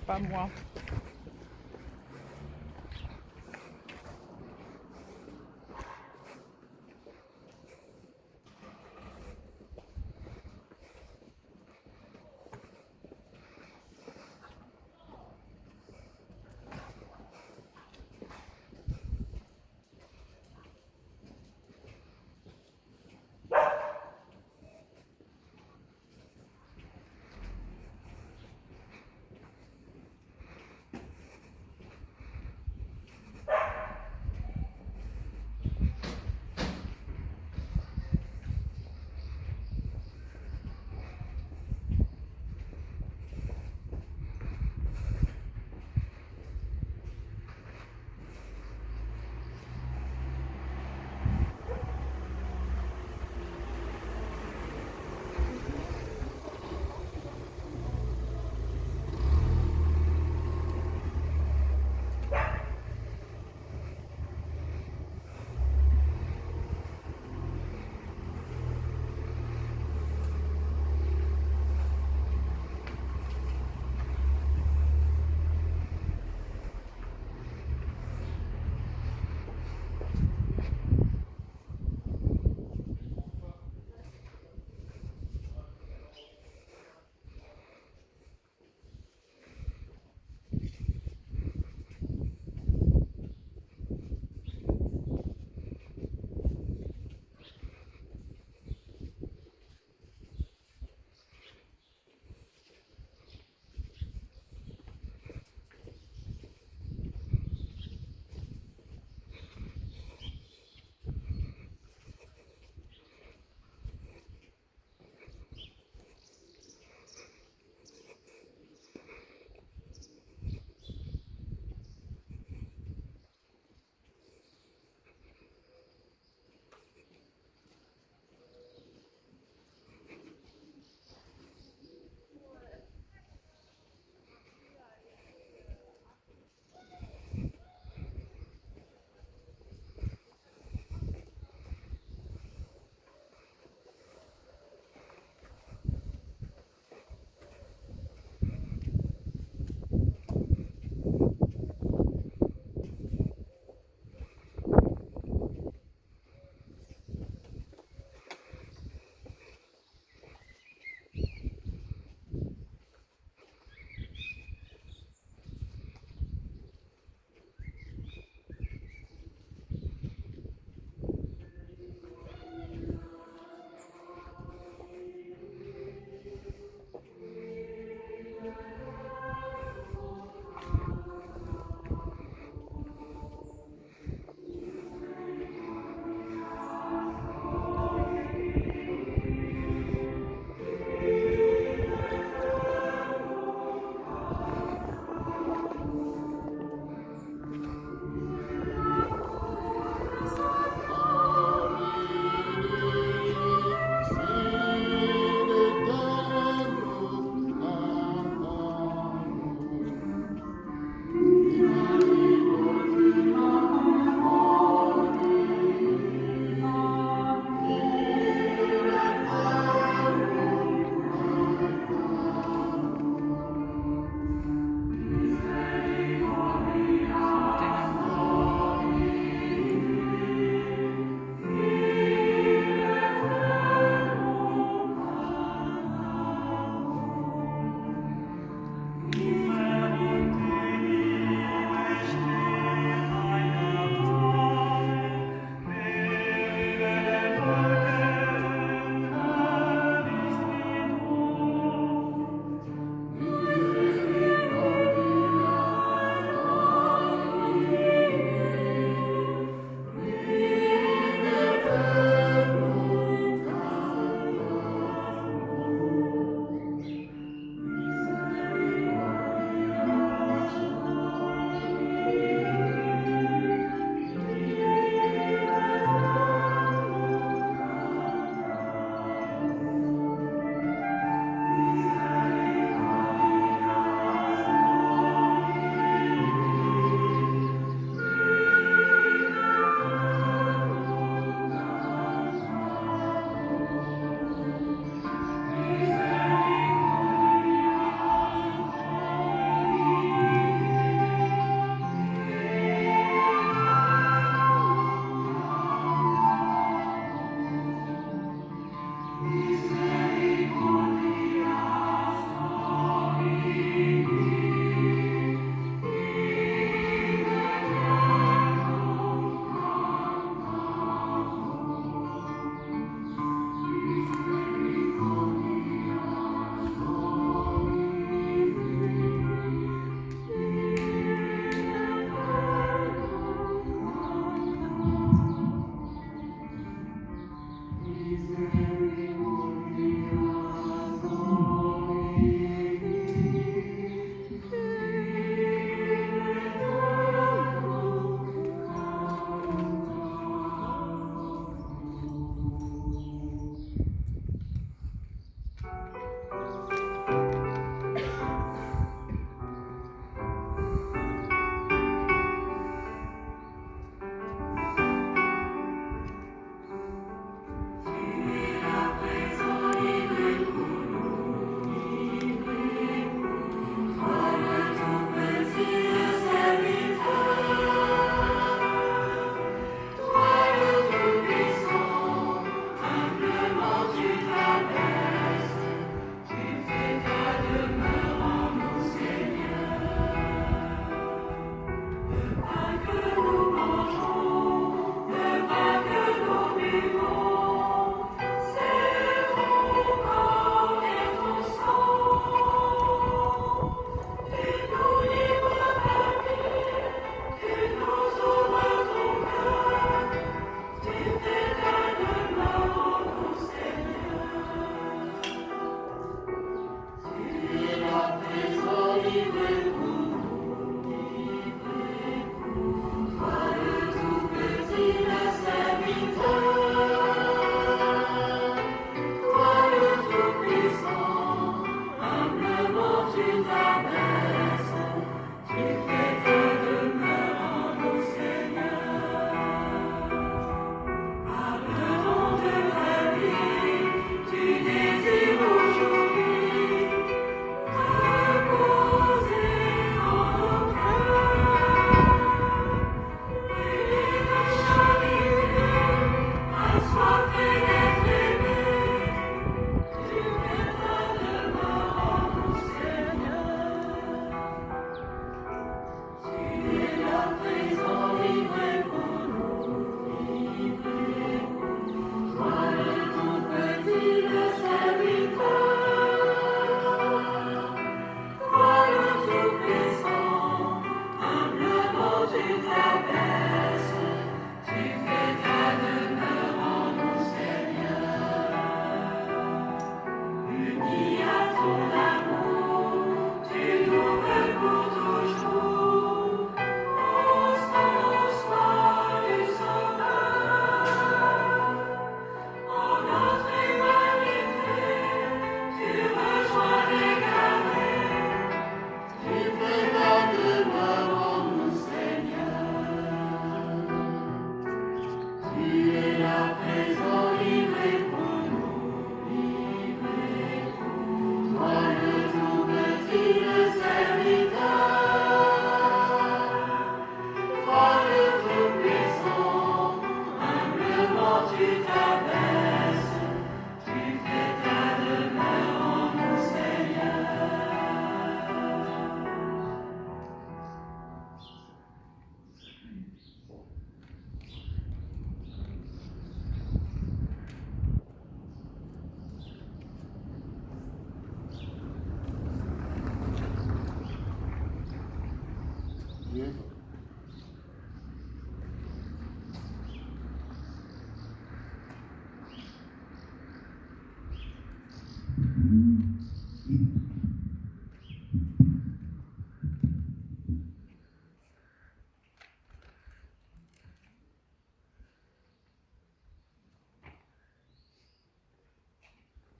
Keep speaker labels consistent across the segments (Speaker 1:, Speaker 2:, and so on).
Speaker 1: Pas moi.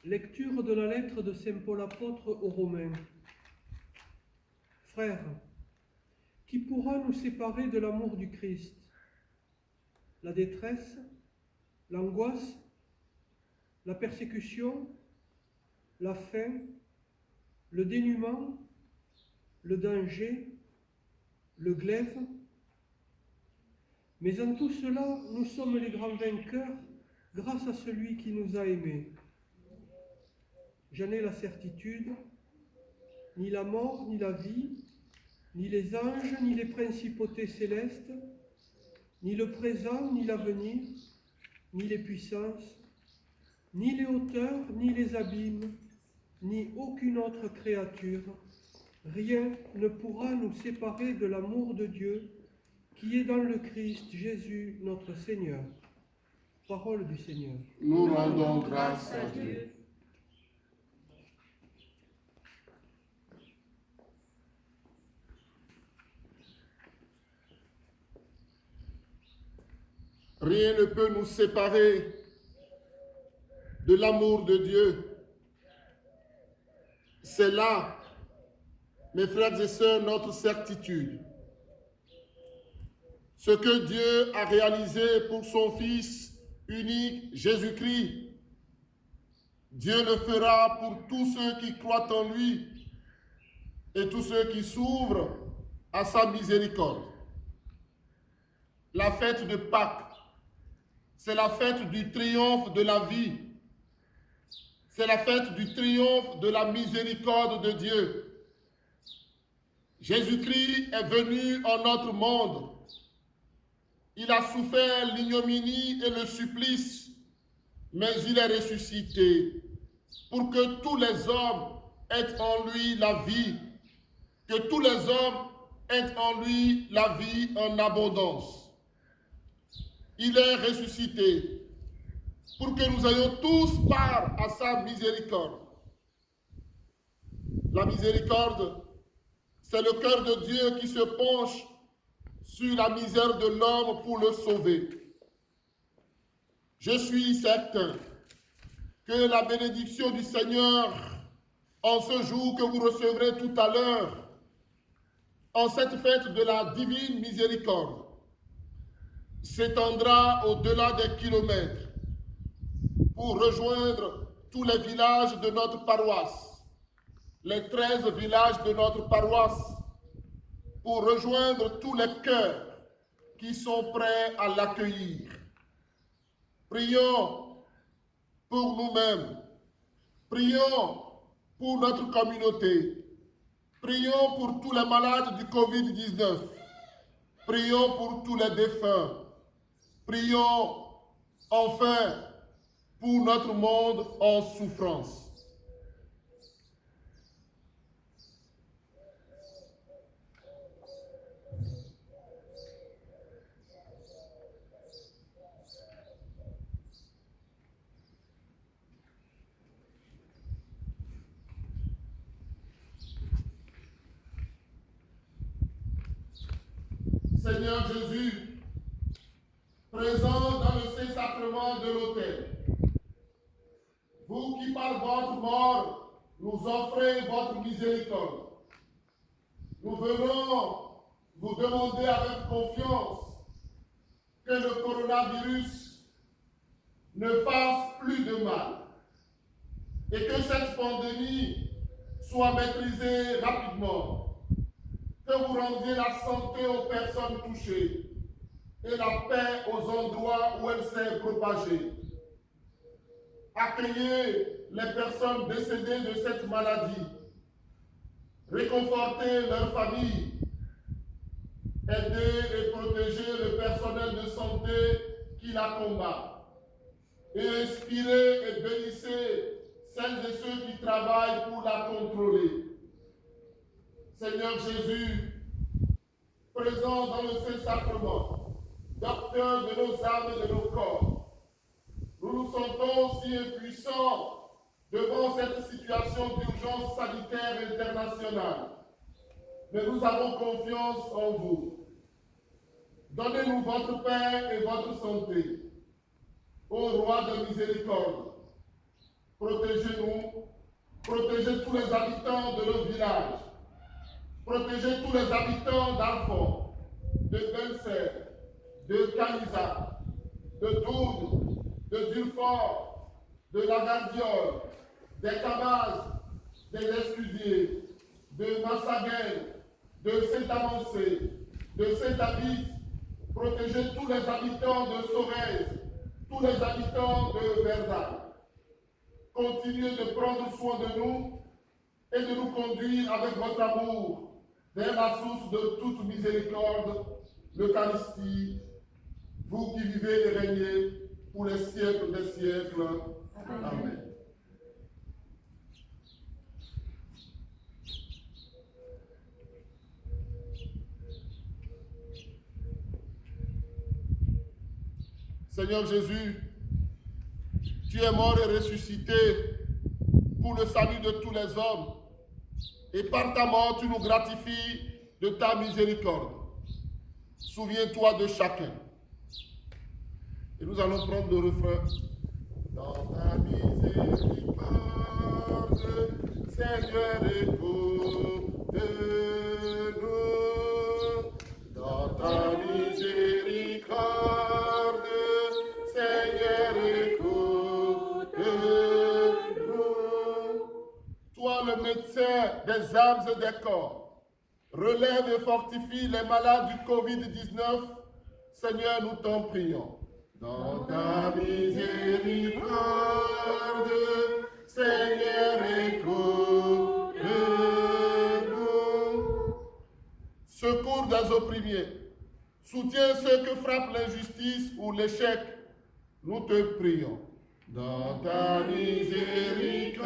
Speaker 2: Lecture de la lettre de Saint Paul apôtre aux Romains. Frères, qui pourra nous séparer de l'amour du Christ? La détresse, l'angoisse, la persécution, la faim, le dénuement, le danger, le glaive. Mais en tout cela, nous sommes les grands vainqueurs grâce à celui qui nous a aimés. J'en ai la certitude, ni la mort, ni la vie, ni les anges, ni les principautés célestes, ni le présent, ni l'avenir, ni les puissances, ni les hauteurs, ni les abîmes, ni aucune autre créature, rien ne pourra nous séparer de l'amour de Dieu qui est dans le Christ Jésus notre Seigneur. Parole du Seigneur.
Speaker 3: Nous rendons grâce à Dieu. Rien ne peut nous séparer de l'amour de Dieu. C'est là, mes frères et sœurs, notre certitude. Ce que Dieu a réalisé pour son Fils unique, Jésus-Christ, Dieu le fera pour tous ceux qui croient en lui et tous ceux qui s'ouvrent à sa miséricorde. La fête de Pâques, c'est la fête du triomphe de la vie. C'est la fête du triomphe de la miséricorde de Dieu. Jésus-Christ est venu en notre monde. Il a souffert l'ignominie et le supplice, mais il est ressuscité pour que tous les hommes aient en lui la vie, que tous les hommes aient en lui la vie en abondance. Il est ressuscité pour que nous ayons tous part à sa miséricorde. La miséricorde, c'est le cœur de Dieu qui se penche sur la misère de l'homme pour le sauver. Je suis certain que la bénédiction du Seigneur, en ce jour que vous recevrez tout à l'heure, en cette fête de la divine miséricorde, s'étendra au-delà des kilomètres pour rejoindre tous les villages de notre paroisse, les 13 villages de notre paroisse, pour rejoindre tous les cœurs qui sont prêts à l'accueillir. Prions pour nous-mêmes, prions pour notre communauté, prions pour tous les malades du Covid-19, prions pour tous les défunts, prions enfin pour notre monde en souffrance. Seigneur Jésus, présent dans le Saint-Sacrement de l'autel, vous qui par votre mort nous offrez votre miséricorde, nous venons vous demander avec confiance que le coronavirus ne fasse plus de mal et que cette pandémie soit maîtrisée rapidement, que vous rendiez la santé aux personnes touchées et la paix aux endroits où elle s'est propagée. Accueillez les personnes décédées de cette maladie, réconfortez leurs familles, aidez et protégez le personnel de santé qui la combat, et inspirez et bénissez celles et ceux qui travaillent pour la contrôler. Seigneur Jésus, présent dans le Saint-Sacrement, docteur de nos âmes et de nos corps, nous nous sentons si impuissants devant cette situation d'urgence sanitaire internationale. Mais nous avons confiance en vous. Donnez-nous votre paix et votre santé. Ô Roi de miséricorde, protégez-nous, protégez tous les habitants de nos villages, protégez tous les habitants d'Alfort, de Belser, de Canisa, de Dourde, de Durfort, de la Gardiole, des Cabazes, des Escudiers, de Massaguel, de Saint-Avancé, de Saint-David. Protégez tous les habitants de Sorèze, tous les habitants de Verdun. Continuez de prendre soin de nous et de nous conduire avec votre amour vers la source de toute miséricorde, l'Eucharistie, vous qui vivez et régnez pour les siècles des siècles. Amen. Amen. Seigneur Jésus, tu es mort et ressuscité pour le salut de tous les hommes. Et par ta mort, tu nous gratifies de ta miséricorde. Souviens-toi de chacun. Et nous allons prendre le refrain. Dans ta miséricorde, Seigneur, écoute-nous. Dans ta miséricorde, Seigneur, écoute-nous. Toi, le médecin des âmes et des corps, relève et fortifie les malades du Covid-19. Seigneur, nous t'en prions. Dans ta miséricorde, Seigneur, écoute-nous. Secours des opprimés. Soutiens ceux que frappe l'injustice ou l'échec. Nous te prions. Dans ta miséricorde,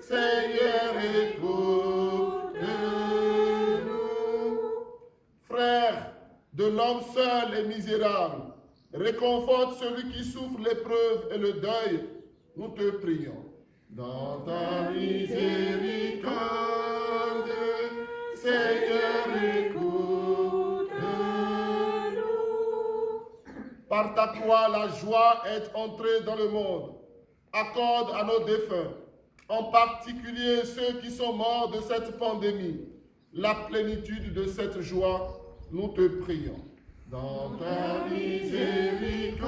Speaker 3: Seigneur, écoute-nous. Frères de l'homme seul et misérable, réconforte celui qui souffre l'épreuve et le deuil. Nous te prions. Dans ta miséricorde, Seigneur, écoute-nous. Par ta croix, la joie est entrée dans le monde. Accorde à nos défunts, en particulier ceux qui sont morts de cette pandémie, la plénitude de cette joie. Nous te prions. Dans ta miséricorde,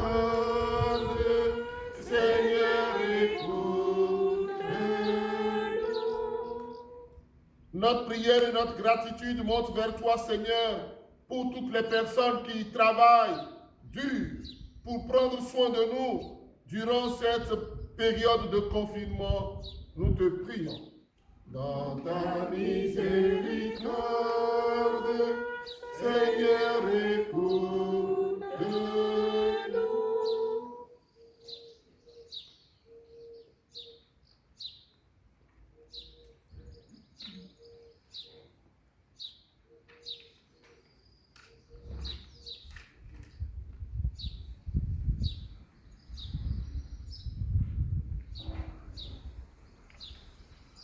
Speaker 3: Seigneur, écoute-nous. Notre prière et notre gratitude montent vers toi, Seigneur, pour toutes les personnes qui travaillent dur pour prendre soin de nous durant cette période de confinement. Nous te prions. Dans ta miséricorde, Seigneur, écoute-nous.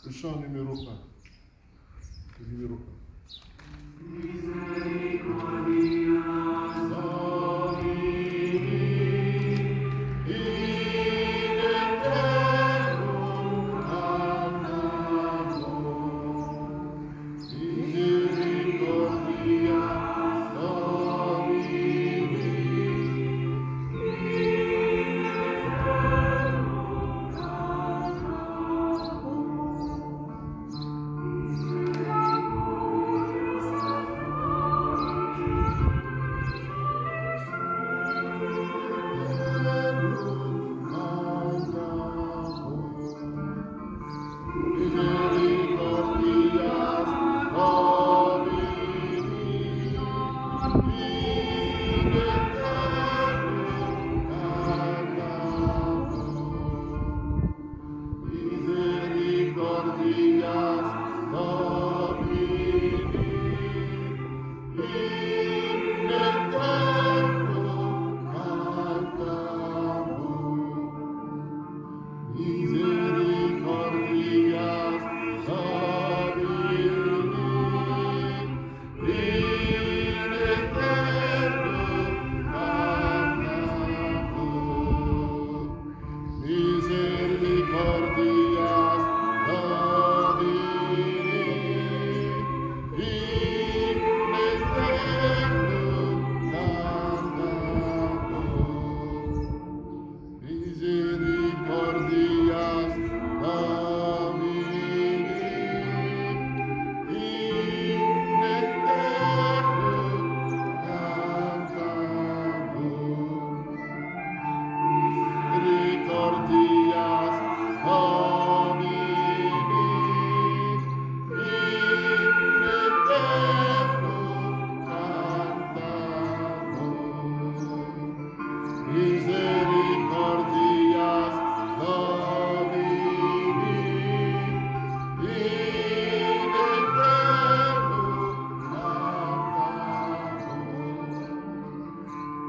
Speaker 3: Le chant numéro 1. Le numéro 1.
Speaker 4: Oh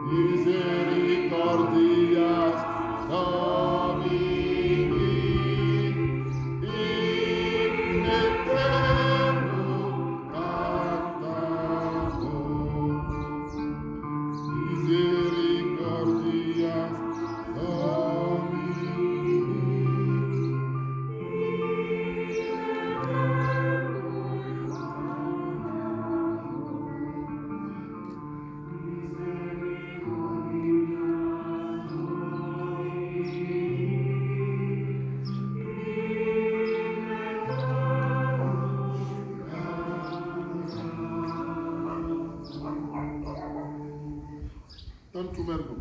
Speaker 3: misericordias Domini, in eterno cantamus, misericordias Domini. Tanto mergo.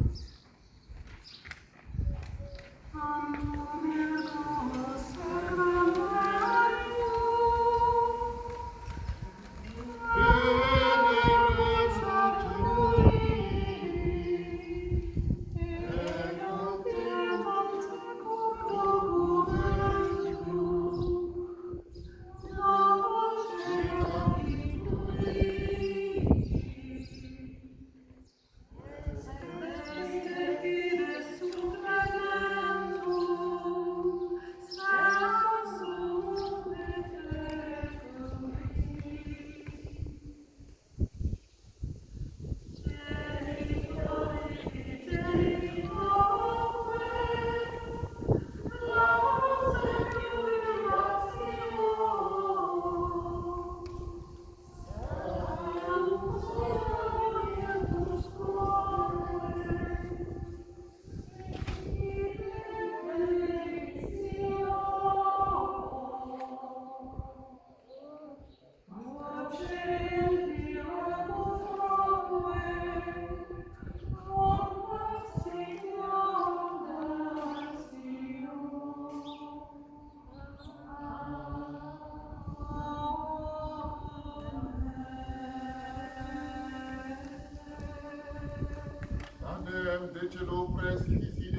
Speaker 3: Decelo presidiis,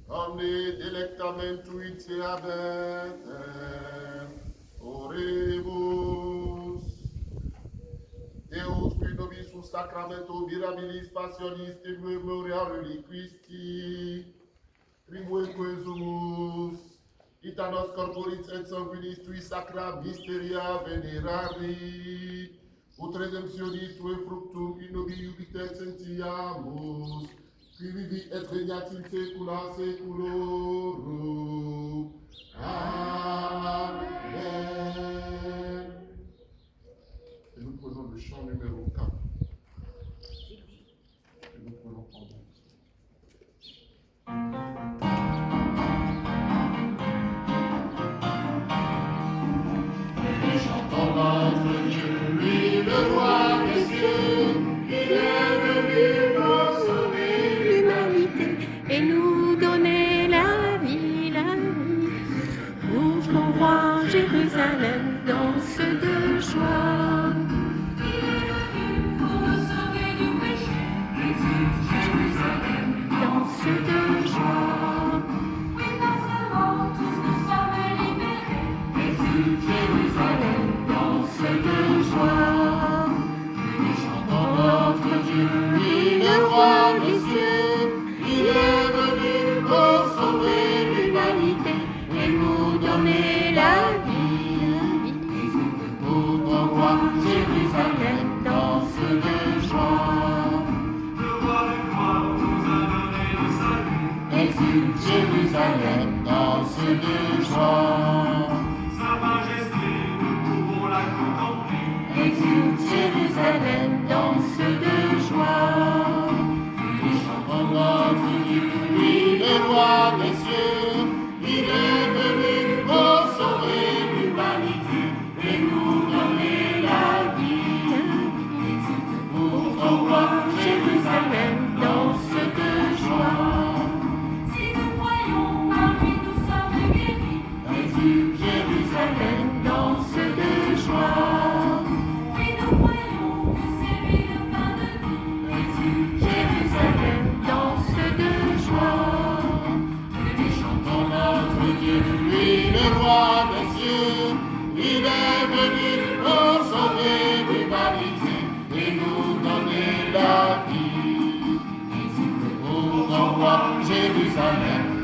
Speaker 3: omne delectamentuit se abetem, oremus. Deus qui nobis sacramento mirabilis passionis et memoria reliquisti, tribueque sumus, ita nos corporis et sanguinis tui sacra mysteria venerari, ut redemptionis tue fructum in nobi iubite sentiamus, qui vivi et regnat in saecula saeculorum. Amen. Et nous prenons le chant numéro 4. Et nous prenons pardon. Et chantons notre Dieu, lui le roi des cieux, il est venu pour sauver
Speaker 4: l'humanité et nous donner la vie, la vie. Nous ferons voir Jérusalem, danse de joie.
Speaker 5: Il est venu pour nous sauver du péché, exulte Jérusalem,
Speaker 4: Danse de joie.
Speaker 5: oui, par sa mort, tous nous sommes libérés, exulte
Speaker 4: Jérusalem,
Speaker 5: Jérusalem,
Speaker 4: danse de joie.
Speaker 5: nous chantons
Speaker 4: Notre Dieu, lui le roi des cieux, il est venu pour sauver l'humanité et nous donner la vie, la vie. Pour ton roi, Jérusalem, danse de joie.
Speaker 6: Le roi des croix nous a donné le salut.
Speaker 4: Exulte Jérusalem, danse de joie.
Speaker 6: Sa majesté, nous pouvons la contempler.
Speaker 4: Exulte Jérusalem, danse de joie. Nous chantons notre Dieu, lui le roi des cieux. Il est venu pour sauver l'humanité et nous donner la vie. Exulte pour ton roi, Jérusalem, danse de joie.
Speaker 5: si nous croyons, par lui nous sommes guéris,
Speaker 4: Exulte Jérusalem, danse de joie.
Speaker 5: oui, nous croyons que c'est lui le pain de vie,
Speaker 4: Exulte Jérusalem, danse de joie. Nous chantons notre Dieu, lui le roi des cieux. Il est venu pour sauver l'humanité et nous donner la Jérusalem.